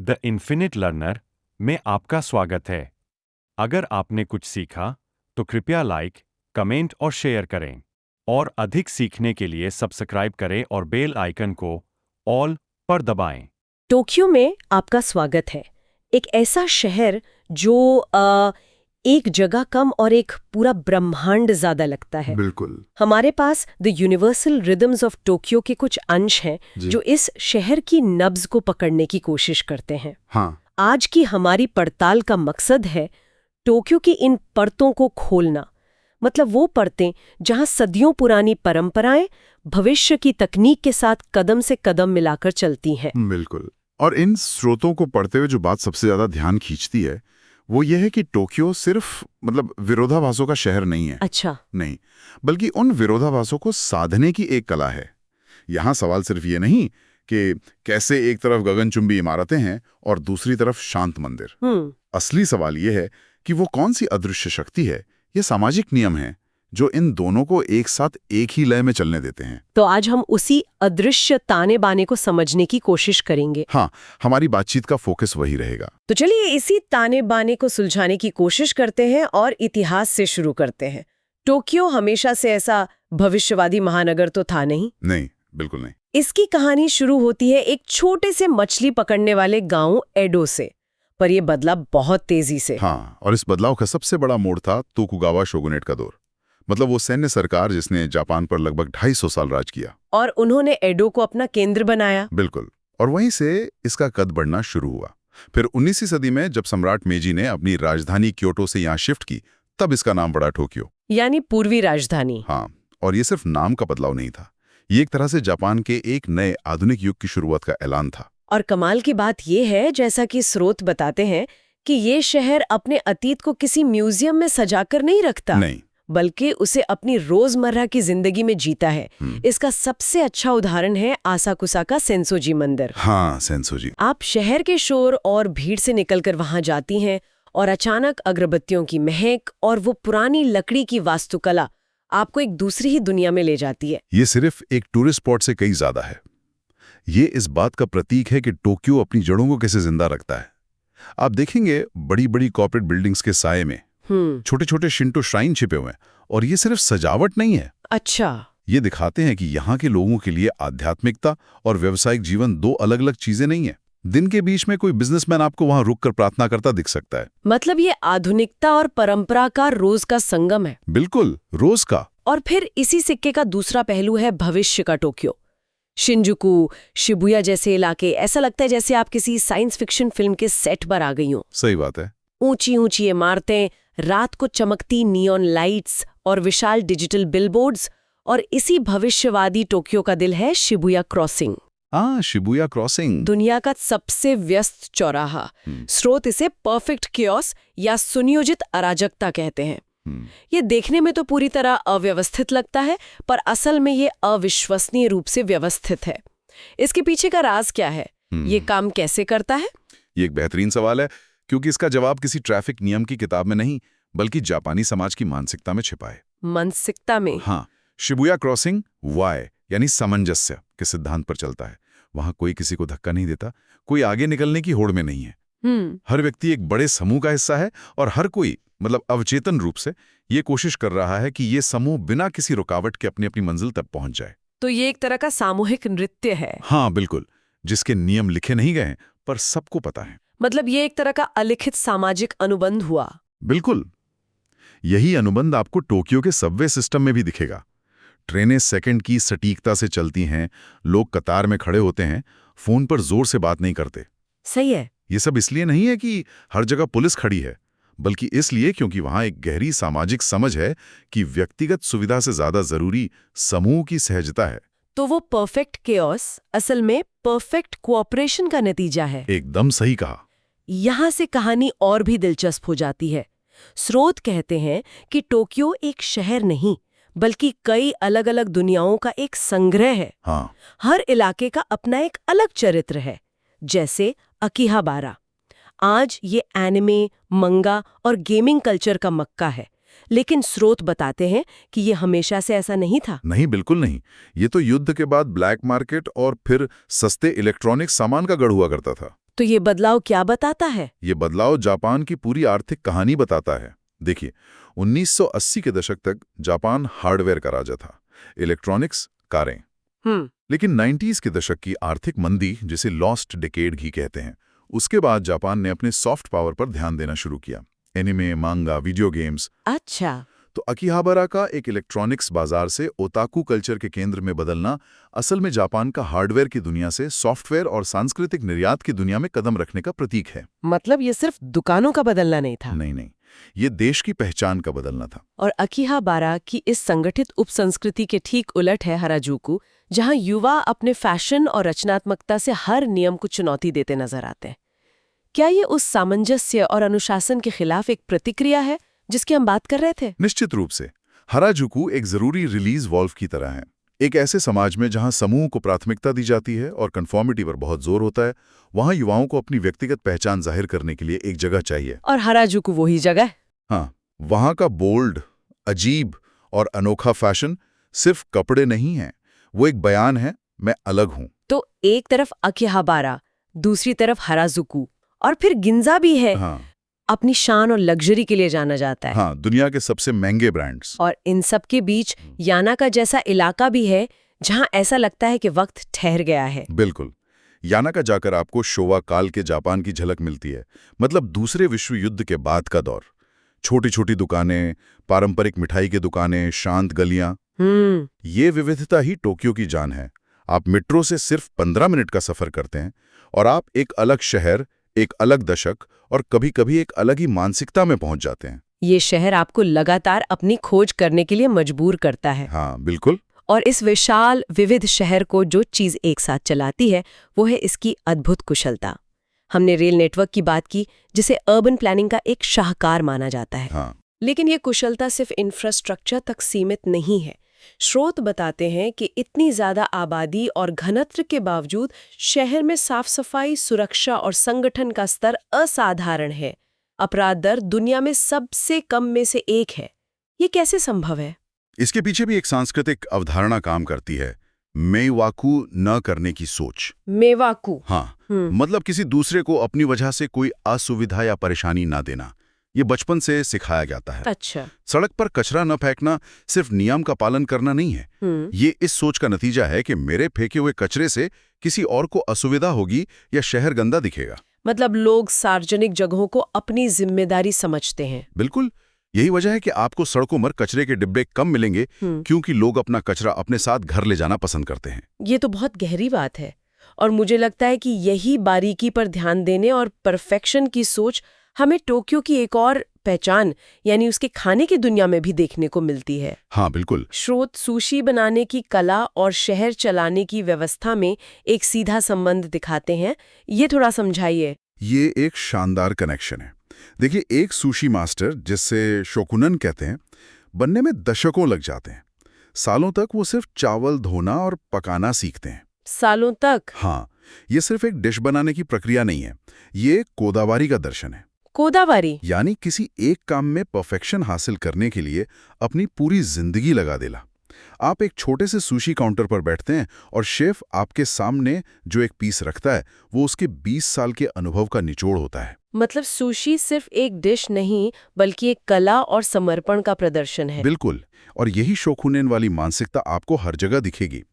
The infinite learner में आपका स्वागत है। अगर आपने कुछ सीखा तो कृपया लाइक, कमेंट और शेयर करें। और अधिक सीखने के लिए सब्सक्राइब करें और बेल आइकन को ऑल पर दबाएं। टोक्यो में आपका स्वागत है। एक ऐसा शहर जो एक जगह कम और एक पूरा ब्रह्मांड ज्यादा लगता है। बिल्कुल। हमारे पास the universal rhythms of Tokyo के कुछ अंश हैं जो इस शहर की नब्ज को पकड़ने की कोशिश करते हैं। हाँ। आज की हमारी पड़ताल का मकसद है टोक्यो की इन परतों को खोलना। मतलब वो परतें जहां सदियों पुरानी परंपराएं भविष्य की तकनीक के साथ कदम से कदम मिलाकर चलती हैं। बिल्कुल। और इन स्रोतों को पढ़ते हुए जो बात सबसे ज्यादा ध्यान खींचती है वो ये है कि टोक्यो सिर्फ विरोधाभासों का शहर नहीं है। अच्छा। नहीं, बल्कि उन विरोधाभासों को साधने की एक कला है। यहाँ सवाल सिर्फ ये नहीं कि कैसे एक तरफ गगनचुंबी इमारतें हैं और दूसरी तरफ शांत मंदिर। असली सवाल ये है कि वो कौन सी अदृश्य शक्ति है, ये सामाजिक नियम है जो इन दोनों को एक साथ एक ही लय में चलने देते हैं। तो आज हम उसी अदृश्य ताने बाने को समझने की कोशिश करेंगे। हाँ, हमारी बातचीत का फोकस वही रहेगा। तो चलिए इसी ताने बाने को सुलझाने की कोशिश करते हैं और इतिहास से शुरू करते हैं। टोक्यो हमेशा से ऐसा भविष्यवादी महानगर तो था नहीं। नहीं, बिल्कुल नहीं। इसकी कहानी शुरू होती है एक छोटे से मछली पकड़ने वाले गांव एडो से, पर यह बदला बहुत तेजी से। हाँ, और इस बदलाव का सबसे बड़ा मोड़ था तोकुगावा शोगुनेट का दौर। वो सैन्य सरकार जिसने जापान पर लगभग 250 साल राज किया। और उन्होंने एडो को अपना केंद्र बनाया। बिल्कुल। और वहीं से इसका कद बढ़ना शुरू हुआ। फिर 19वीं सदी में जब सम्राट मेजी ने अपनी राजधानी क्योटो से यहाँ शिफ्ट की, तब इसका नाम पड़ा टोक्यो, यानी पूर्वी राजधानी। हाँ, और ये सिर्फ नाम का बदलाव नहीं था, ये एक तरह से जापान के एक नए आधुनिक युग की शुरुआत का ऐलान था। और कमाल की बात यह है, जैसा कि स्रोत बताते हैं, कि ये शहर अपने अतीत को किसी म्यूजियम में सजाकर नहीं रखता, नहीं, बल्कि उसे अपनी रोजमर्रा की जिंदगी में जीता है। इसका सबसे अच्छा उदाहरण है आसाकुसा का सेंसोजी मंदिर। हाँ, सेंसोजी। आप शहर के शोर और भीड़ से निकलकर वहां जाती हैं और अचानक अगरबत्तियों की महक और वो पुरानी लकड़ी की वास्तुकला आपको एक दूसरी ही दुनिया में ले जाती है। ये सिर्फ एक टूरिस्ट स्पॉट से कई ज्यादा है। ये इस बात का प्रतीक है कि टोक्यो अपनी जड़ों को कैसे जिंदा रखता है। आप देखेंगे बड़ी बड़ी कॉर्पोरेट बिल्डिंग्स के साये में छोटे छोटे शिंटो श्राइन छिपे हुए हैं, और ये सिर्फ सजावट नहीं है। अच्छा। ये दिखाते हैं कि यहाँ के लोगों के लिए आध्यात्मिकता और व्यावसायिक जीवन दो अलग अलग चीजें नहीं है। दिन के बीच में कोई बिजनेसमैन आपको वहां रुककर प्रार्थना करता दिख सकता है। मतलब ये आधुनिकता और परंपरा का रोज का संगम है। बिल्कुल, रोज का। और फिर इसी सिक्के का दूसरा पहलू है भविष्य का टोक्यो। शिंजुकू, शिबुया जैसे इलाके, ऐसा लगता है जैसे आप किसी साइंस फिक्शन फिल्म के सेट पर आ गई हो। सही बात है। ऊंची ऊंची इमारतें, रात को चमकती नियॉन लाइट्स और विशाल डिजिटल बिलबोर्ड्स। और इसी भविष्यवादी टोक्यो का दिल है शिबुया क्रॉसिंग। शिबुया क्रॉसिंग, दुनिया का सबसे व्यस्त चौराहा। स्रोत इसे परफेक्ट कियोस या सुनियोजित अराजकता कहते हैं। ये देखने में तो पूरी तरह अव्यवस्थित लगता है, पर असल में ये अविश्वसनीय रूप से व्यवस्थित है। इसके पीछे का राज क्या है? ये काम कैसे करता है? ये एक बेहतरीन सवाल है, क्योंकि इसका जवाब किसी ट्रैफिक नियम की किताब में नहीं, बल्कि जापानी समाज की मानसिकता में छिपा है। मानसिकता में? हाँ। शिबुया क्रॉसिंग वाय यानी सामंजस्य के सिद्धांत पर चलता है। वहां कोई किसी को धक्का नहीं देता, कोई आगे निकलने की होड़ में नहीं है। हर व्यक्ति एक बड़े समूह का हिस्सा है, और हर कोई अवचेतन रूप से ये कोशिश कर रहा है कि ये समूह बिना किसी रुकावट के अपनी अपनी मंजिल तक पहुंच जाए। तो ये एक तरह का सामूहिक नृत्य है। हाँ, बिल्कुल, जिसके नियम लिखे नहीं गए पर सबको पता है। मतलब ये एक तरह का अलिखित सामाजिक अनुबंध हुआ। बिल्कुल। यही अनुबंध आपको टोक्यो के सबवे सिस्टम में भी दिखेगा। ट्रेनें सेकंड की सटीकता से चलती हैं, लोग कतार में खड़े होते हैं, फोन पर जोर से बात नहीं करते। सही है। ये सब इसलिए नहीं है कि हर जगह पुलिस खड़ी है, बल्कि इसलिए क्योंकि वहां एक गहरी सामाजिक समझ है कि व्यक्तिगत सुविधा से ज्यादा जरूरी समूह की सहजता है। तो वो परफेक्ट केओस असल में परफेक्ट कोऑपरेशन का नतीजा है। एकदम सही कहा। यहां से कहानी और भी दिलचस्प हो जाती है। स्रोत कहते हैं कि टोक्यो एक शहर नहीं, बल्कि कई अलग अलग दुनियाओं का एक संग्रह है। हाँ। हर इलाके का अपना एक अलग चरित्र है। जैसे अकीहाबारा, आज ये एनिमे, मंगा और गेमिंग कल्चर का मक्का है, लेकिन स्रोत बताते हैं कि ये हमेशा से ऐसा नहीं था। नहीं, बिल्कुल नहीं। ये तो युद्ध के बाद ब्लैक मार्केट और फिर सस्ते इलेक्ट्रॉनिक सामान का गढ़ हुआ करता था। तो ये बदलाव क्या बताता है? ये बदलाव जापान की पूरी आर्थिक कहानी बताता है। देखिए, 1980 के दशक तक जापान हार्डवेयर का राजा था, इलेक्ट्रॉनिक्स, कारें। लेकिन 90s के दशक की आर्थिक मंदी, जिसे लॉस्ट डिकेड ही कहते हैं, उसके बाद जापान ने अपने सॉफ्ट पावर पर ध्यान देना शुरू किया। एनिमे, मांगा, वीडियो गेम्स। अच्छा। तो अकीहाबारा का एक इलेक्ट्रॉनिक्स बाजार से ओताकू कल्चर के केंद्र में बदलना असल में जापान का हार्डवेयर की दुनिया से सॉफ्टवेयर और सांस्कृतिक निर्यात की दुनिया में कदम रखने का प्रतीक है। मतलब ये सिर्फ दुकानों का बदलना नहीं था। नहीं, ये देश की पहचान का बदलना था। और अकीहाबारा की इस संगठित उपसंस्कृति के ठीक उलट है हराजुकू, जहां युवा अपने फैशन और रचनात्मकता से हर नियम को चुनौती देते नजर आते हैं। क्या ये उस सामंजस्य और अनुशासन के खिलाफ एक प्रतिक्रिया है जिसकी हम बात कर रहे थे? निश्चित रूप से। हराजुकू एक जरूरी रिलीज वॉल्व की तरह है। एक ऐसे समाज में जहां समूह को प्राथमिकता दी जाती है और कन्फॉर्मिटी पर बहुत जोर होता है, वहां युवाओं को अपनी व्यक्तिगत पहचान जाहिर करने के लिए एक जगह चाहिए। और हराजुकू वही जगह। हाँ, वहां का बोल्ड, अजीब और अनोखा फैशन सिर्फ कपड़े नहीं है, वो एक बयान है, मैं अलग हूं। तो एक तरफ अकीहाबारा, दूसरी तरफ हराजुकू, और फिर गिंजा भी है। हाँ, अपनी शान और लग्जरी के लिए जाना जाता है। हाँ, दुनिया के सबसे महंगे ब्रांड्स। और इन सब के बीच यानाका जैसा इलाका भी है, जहां ऐसा लगता है कि वक्त ठहर गया है। बिल्कुल। यानाका जाकर आपको शोवा काल के जापान की झलक मिलती है, मतलब दूसरे विश्व युद्ध के बाद का दौर। छोटी छोटी दुकानें, पारंपरिक मिठाई की दुकानें, शांत गलियां। ये विविधता ही टोक्यो की जान है। आप मेट्रो से सिर्फ 15 मिनट का सफर करते हैं और आप एक अलग शहर, एक अलग दशक और कभी-कभी एक अलग ही मानसिकता में पहुंच जाते हैं। ये शहर आपको लगातार अपनी खोज करने के लिए मजबूर करता है। हाँ, बिल्कुल। और इस विशाल विविध शहर को जो चीज एक साथ चलाती है, वो है इसकी अद्भुत कुशलता। हमने रेल नेटवर्क की बात की, जिसे अर्बन प्लानिंग का एक शाहकार माना जाता है। हाँ। लेकिन ये कुशलता सिर्फ इंफ्रास्ट्रक्चर तक सीमित नहीं है। स्रोत बताते हैं कि इतनी ज्यादा आबादी और घनत्व के बावजूद शहर में साफ सफाई, सुरक्षा और संगठन का स्तर असाधारण है। अपराध दर दुनिया में सबसे कम में से एक है। ये कैसे संभव है? इसके पीछे भी एक सांस्कृतिक अवधारणा काम करती है, मेवाकू न करने की सोच। मेवाकू। हाँ, मतलब किसी दूसरे को अपनी वजह से कोई असुविधा या परेशानी ना देना। ये बचपन से सिखाया जाता है। अच्छा। सड़क पर कचरा न फेंकना सिर्फ नियम का पालन करना नहीं है। ये इस सोच का नतीजा है कि मेरे फेंके हुए कचरे से किसी और को असुविधा होगी या शहर गंदा दिखेगा। मतलब लोग सार्वजनिक जगहों को अपनी जिम्मेदारी समझते हैं। बिल्कुल। यही वजह है कि आपको सड़कों पर कचरे के डिब्बे कम मिलेंगे, क्योंकि लोग अपना कचरा अपने साथ घर ले जाना पसंद करते हैं। ये तो बहुत गहरी बात है, और मुझे लगता है कि यही बारीकी पर ध्यान देने और परफेक्शन की सोच हमें टोक्यो की एक और पहचान, यानी उसके खाने की दुनिया में भी देखने को मिलती है। हाँ, बिल्कुल। स्रोत सुशी बनाने की कला और शहर चलाने की व्यवस्था में एक सीधा संबंध दिखाते हैं। ये थोड़ा समझाइए। ये एक शानदार कनेक्शन है। देखिए, एक सुशी मास्टर, जिससे शोकुनन कहते हैं, बनने में दशकों लग जाते हैं। सालों तक वो सिर्फ चावल धोना और पकाना सीखते हैं। सालों तक? हाँ, ये सिर्फ एक डिश बनाने की प्रक्रिया नहीं है, ये कोदावारी का दर्शन है। कोदावारी यानी किसी एक काम में परफेक्शन हासिल करने के लिए अपनी पूरी जिंदगी लगा देना। आप एक छोटे से सुशी काउंटर पर बैठते हैं और शेफ आपके सामने जो एक पीस रखता है, वो उसके 20 साल के अनुभव का निचोड़ होता है। मतलब सुशी सिर्फ एक डिश नहीं, बल्कि एक कला और समर्पण का प्रदर्शन है। बिल्कुल। और यही शोकुनेन वाली मानसिकता आपको हर जगह दिखेगी।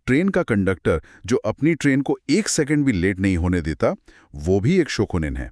ट्रेन का कंडक्टर जो अपनी ट्रेन को 1 सेकंड भी लेट नहीं होने देता, वो भी एक शोकुनेन है।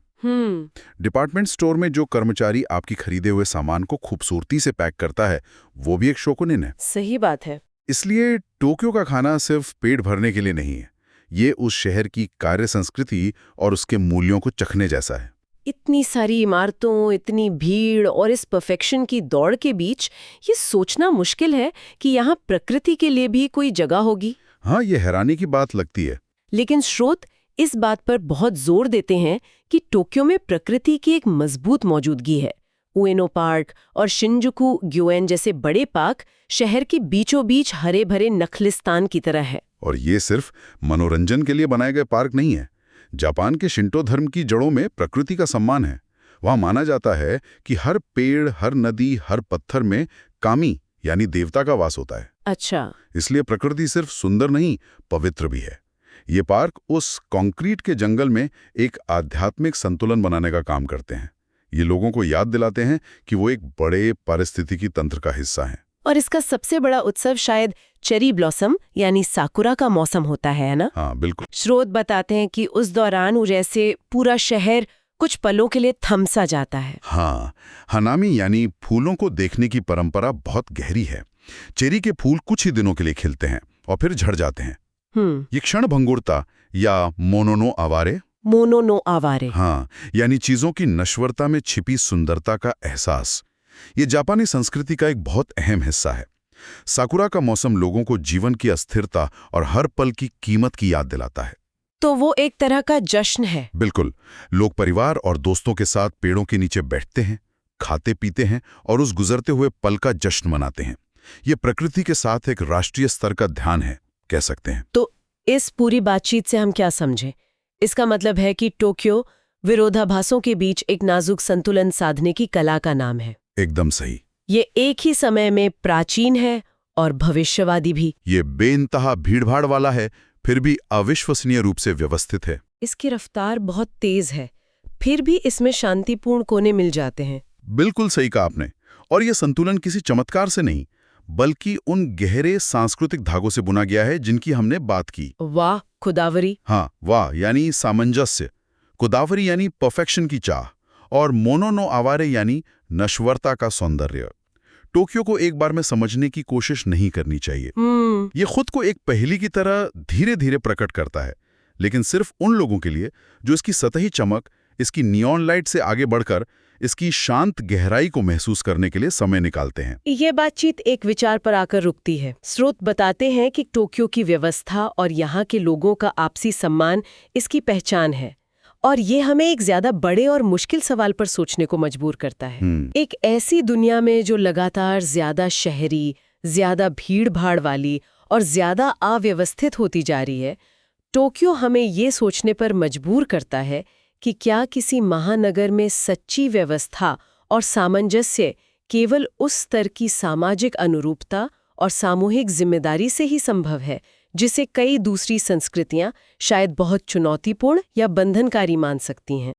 डिपार्टमेंट स्टोर में जो कर्मचारी आपकी खरीदे हुए सामान को खूबसूरती से पैक करता है, वो भी एक शोकुनेन है। सही बात है। इसलिए टोक्यो का खाना सिर्फ पेट भरने के लिए नहीं है, ये उस शहर की कार्य संस्कृति और उसके मूल्यों को चखने जैसा है। इतनी सारी इमारतों, इतनी भीड़ और इस परफेक्शन की दौड़ के बीच ये सोचना मुश्किल है कि यहाँ प्रकृति के लिए भी कोई जगह होगी। हाँ, ये हैरानी की बात लगती है। लेकिन स्रोत इस बात पर बहुत जोर देते हैं कि टोक्यो में प्रकृति की एक मजबूत मौजूदगी है। उएनो पार्क और शिंजुकू ग्योएन जैसे बड़े पार्क शहर के बीचों बीच हरे भरे नखलिस्तान की तरह है। और ये सिर्फ मनोरंजन के लिए बनाए गए पार्क नहीं है। जापान के शिंटो धर्म की जड़ों में प्रकृति का सम्मान है। वहाँ माना जाता है कि हर पेड़, हर नदी, हर पत्थर में कामी यानी देवता का वास होता है। अच्छा। इसलिए प्रकृति सिर्फ सुंदर नहीं, पवित्र भी है। ये पार्क उस कंक्रीट के जंगल में एक आध्यात्मिक संतुलन बनाने का काम करते हैं। ये लोगों को याद दिलाते हैं कि वो एक बड़े पारिस्थितिकी तंत्र का हिस्सा हैं। और इसका सबसे बड़ा उत्सव शायद चेरी ब्लॉसम यानी साकुरा का मौसम होता है ना? हाँ, बिल्कुल। स्रोत बताते हैं कि उस दौरान जैसे पूरा शहर कुछ पलों के लिए थम सा जाता है। हाँ, हनामी यानी फूलों को देखने की परंपरा बहुत गहरी है। चेरी के फूल कुछ ही दिनों के लिए खिलते हैं और फिर झड़ जाते हैं। ये क्षणभंगुरता या मोनोनो आवारे, हाँ, यानी चीजों की नश्वरता में छिपी सुंदरता का एहसास, ये जापानी संस्कृति का एक बहुत अहम हिस्सा है। साकुरा का मौसम लोगों को जीवन की अस्थिरता और हर पल की कीमत की याद दिलाता है। तो वो एक तरह का जश्न है। बिल्कुल। लोग परिवार और दोस्तों के साथ पेड़ों के नीचे बैठते हैं, खाते पीते हैं और उस गुजरते हुए पल का जश्न मनाते हैं। ये प्रकृति के साथ एक राष्ट्रीय स्तर का ध्यान है, कह सकते हैं। तो इस पूरी बातचीत से हम क्या समझें? इसका मतलब है कि टोक्यो विरोधाभासों के बीच एक नाजुक संतुलन साधने की कला का नाम है। एकदम सही। ये एक ही समय में प्राचीन है और भविष्यवादी भी। ये बेइंतहा भीड़भाड़ वाला है, फिर भी अविश्वसनीय रूप से व्यवस्थित है। इसकी रफ्तार बहुत तेज है, फिर भी इसमें शांतिपूर्ण कोने मिल जाते हैं। बिल्कुल सही कहा आपने। और यह संतुलन किसी चमत्कार से नहीं, बल्कि उन गहरे सांस्कृतिक धागों से बुना गया है जिनकी हमने बात की। वाह, खुदावरी। हाँ, वाह यानी सामंजस्य, कुदावरी यानी परफेक्शन की चाह, और मोनोनो आवारे यानी नश्वरता का सौंदर्य। टोक्यो को एक बार में समझने की कोशिश नहीं करनी चाहिए। ये खुद को एक पहेली की तरह धीरे धीरे प्रकट करता है, लेकिन सिर्फ उन लोगों के लिए जो इसकी सतही चमक, इसकी नियॉन लाइट से आगे बढ़कर इसकी शांत गहराई को महसूस करने के लिए समय निकालते हैं। ये बातचीत एक विचार पर आकर रुकती है। स्रोत बताते हैं कि टोक्यो की व्यवस्था और यहाँ के लोगों का आपसी सम्मान इसकी पहचान है, और ये हमें एक ज्यादा बड़े और मुश्किल सवाल पर सोचने को मजबूर करता है। एक ऐसी दुनिया में जो लगातार ज्यादा शहरी, ज्यादा भीड़-भाड़ वाली और ज्यादा अव्यवस्थित होती जा रही है, टोक्यो हमें ये सोचने पर मजबूर करता है कि क्या किसी महानगर में सच्ची व्यवस्था और सामंजस्य केवल उस स्तर की सामाजिक अनुरूपता और सामूहिक जिम्मेदारी से ही संभव है जिसे कई दूसरी संस्कृतियां शायद बहुत चुनौतीपूर्ण या बंधनकारी मान सकती हैं।